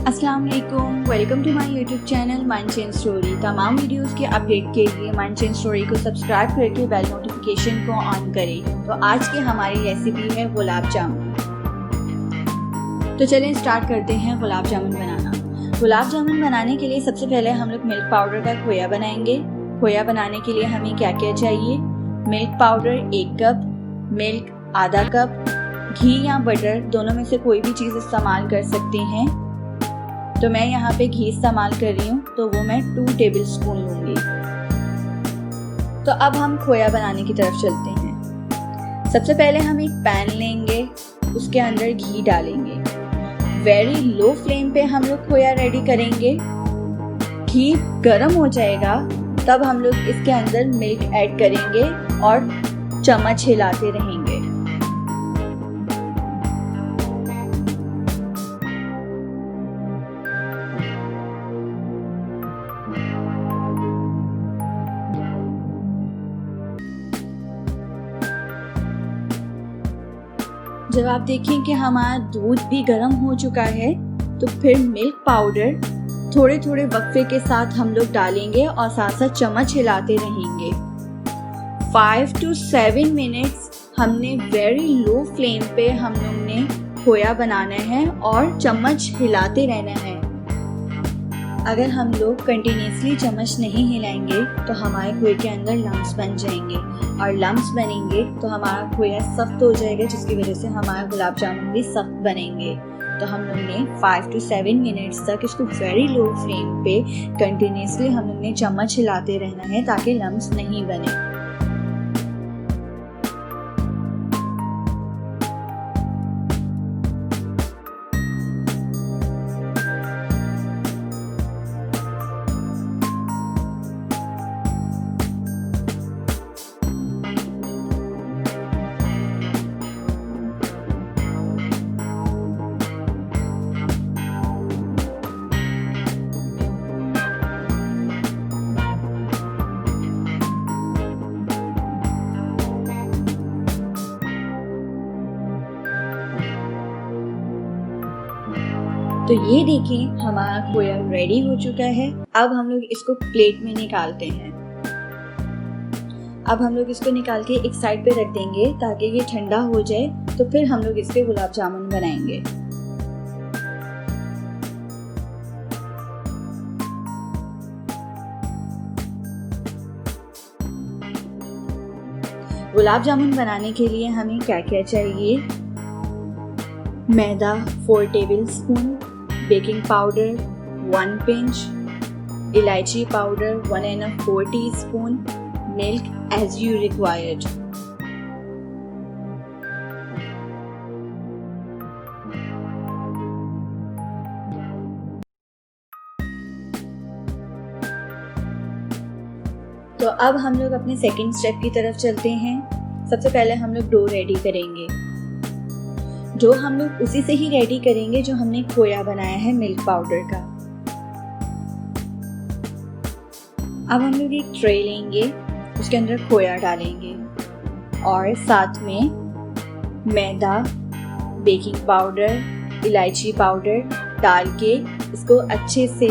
अस्सलाम वालेकुम, welcome to my YouTube channel mind change story. तमाम वीडियोस के अपडेट के लिए माइंड चेंज स्टोरी को सब्सक्राइब करके बेल नोटिफिकेशन को ऑन करें। तो आज की हमारी रेसिपी है गुलाब जामुन। तो चलें स्टार्ट करते हैं गुलाब जामुन बनाना। गुलाब जामुन बनाने के लिए सबसे पहले हम लोग मिल्क पाउडर का खोया बनाएंगे। खोया बनाने के लिए हमें क्या क्या चाहिए? मिल्क पाउडर 1 कप, मिल्क आधा कप, घी या बटर दोनों में से कोई भी चीज़ इस्तेमाल कर सकते हैं। तो मैं यहाँ पे घी इस्तेमाल कर रही हूँ, तो वो मैं 2 टेबल स्पून लूँगी। तो अब हम खोया बनाने की तरफ चलते हैं। सबसे पहले हम एक पैन लेंगे, उसके अंदर घी डालेंगे। वेरी लो फ्लेम पे हम लोग खोया रेडी करेंगे। घी गर्म हो जाएगा तब हम लोग इसके अंदर मिल्क ऐड करेंगे और चम्मच हिलाते रहेंगे। जब आप देखें कि हमारा दूध भी गर्म हो चुका है तो फिर मिल्क पाउडर थोड़े थोड़े वक्फे के साथ हम लोग डालेंगे और साथ साथ चम्मच हिलाते रहेंगे। 5 to 7 मिनट्स हमने वेरी लो फ्लेम पे हम लोग ने खोया बनाना है और चम्मच हिलाते रहना है। अगर हम लोग कंटिन्यूसली चम्मच नहीं हिलाएंगे तो हमारे खोए के अंदर लम्स बन जाएंगे और लम्स बनेंगे तो हमारा खोया सख्त हो जाएगा, जिसकी वजह से हमारा गुलाब जामुन भी सख्त बनेंगे। तो हम लोग ने 5 to 7 मिनट्स तक इसको वेरी लो फ्लेम पे कंटिन्यूसली हम लोग ने चम्मच हिलाते रहना है ताकि लम्स नहीं बने। तो ये देखें हमारा खोया रेडी हो चुका है। अब हम लोग इसको प्लेट में निकालते हैं। अब हम लोग इसको निकाल के एक साइड पे रख देंगे ताकि ये ठंडा हो जाए, तो फिर हम लोग इसके गुलाब जामुन बनाएंगे। गुलाब जामुन बनाने के लिए हमें क्या क्या चाहिए? मैदा 4 tablespoon, baking powder 1 pinch, इलायची powder 1¼ teaspoon, milk as you required. तो अब हम लोग अपने सेकंड स्टेप की तरफ चलते हैं। सबसे पहले हम लोग डो रेडी करेंगे। जो हम लोग उसी से ही रेडी करेंगे जो हमने खोया बनाया है मिल्क पाउडर का। अब हम लोग एक ट्रे लेंगे, उसके अंदर खोया डालेंगे और साथ में मैदा, बेकिंग पाउडर, इलायची पाउडर डाल के इसको अच्छे से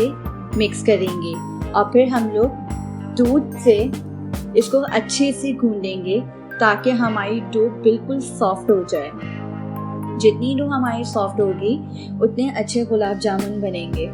मिक्स करेंगे और फिर हम लोग दूध से इसको अच्छे से गूंदेंगे ताकि हमारी डो बिल्कुल सॉफ्ट हो जाए। जितनी डो हमारी सॉफ्ट होगी उतने अच्छे गुलाब जामुन बनेंगे।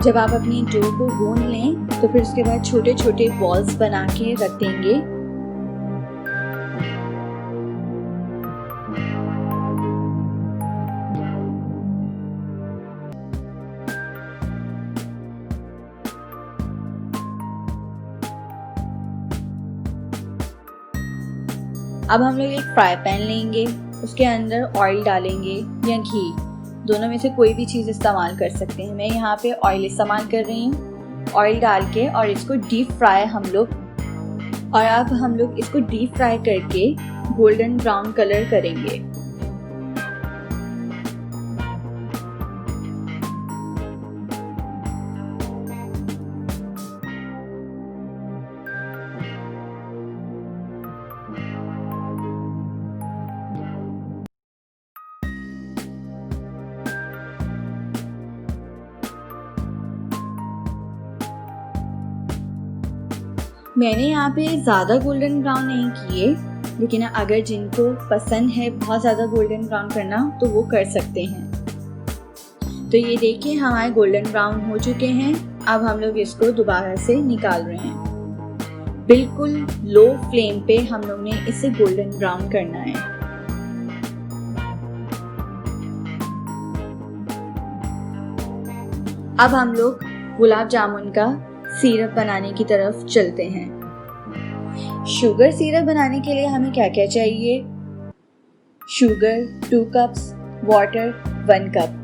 जब आप अपनी डो को गूंद लें तो फिर उसके बाद छोटे छोटे बॉल्स बना के रख देंगे। अब हम लोग एक फ्राई पैन लेंगे, उसके अंदर ऑयल डालेंगे या घी, दोनों में से कोई भी चीज़ इस्तेमाल कर सकते हैं। मैं यहाँ पे ऑयल इस्तेमाल कर रही हूँ। ऑयल डाल के और इसको डीप फ्राई हम लोग, और अब हम लोग इसको डीप फ्राई करके गोल्डन ब्राउन कलर करेंगे। मैंने यहाँ पे ज़्यादा गोल्डन ब्राउन नहीं किए, लेकिन अगर जिनको पसंद है बहुत ज़्यादा गोल्डन ब्राउन करना तो वो कर सकते हैं। तो ये देखिए हमारे गोल्डन ब्राउन हो चुके हैं। अब हम लोग इसको दोबारा से निकाल रहे हैं। बिल्कुल लो फ्लेम पे हम लोग ने इसे गोल्डन ब्राउन करना है। अब हम लोग गुलाब जामुन का सिरप बनाने की तरफ चलते हैं। शुगर सिरप बनाने के लिए हमें क्या क्या चाहिए? Sugar 2 cups, water 1 cup.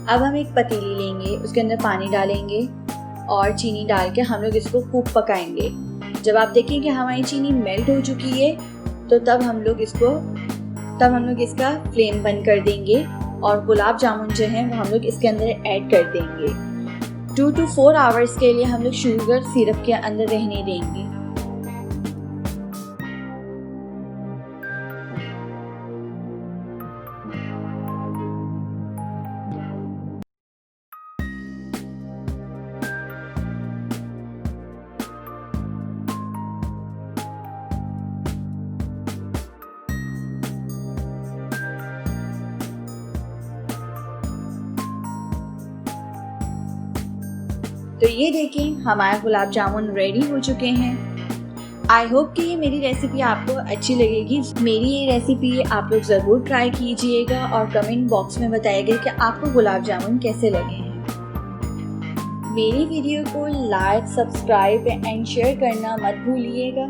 अब हम एक पतीली लेंगे, उसके अंदर पानी डालेंगे और चीनी डाल के हम लोग इसको खूब पकाएंगे। जब आप देखें कि हमारी चीनी मेल्ट हो चुकी है तो तब हम लोग इसका फ्लेम बंद कर देंगे और गुलाब जामुन जो है वो हम लोग इसके अंदर ऐड कर देंगे। 2 to 4 आवर्स के लिए हम लोग शुगर सिरप के अंदर रहने देंगे। तो ये देखें हमारे गुलाब जामुन रेडी हो चुके हैं। आई होप कि ये मेरी रेसिपी आपको अच्छी लगेगी। मेरी ये रेसिपी आप लोग ज़रूर ट्राई कीजिएगा और कमेंट बॉक्स में बताइएगा कि आपको गुलाब जामुन कैसे लगे हैं। मेरी वीडियो को लाइक, सब्सक्राइब एंड शेयर करना मत भूलिएगा।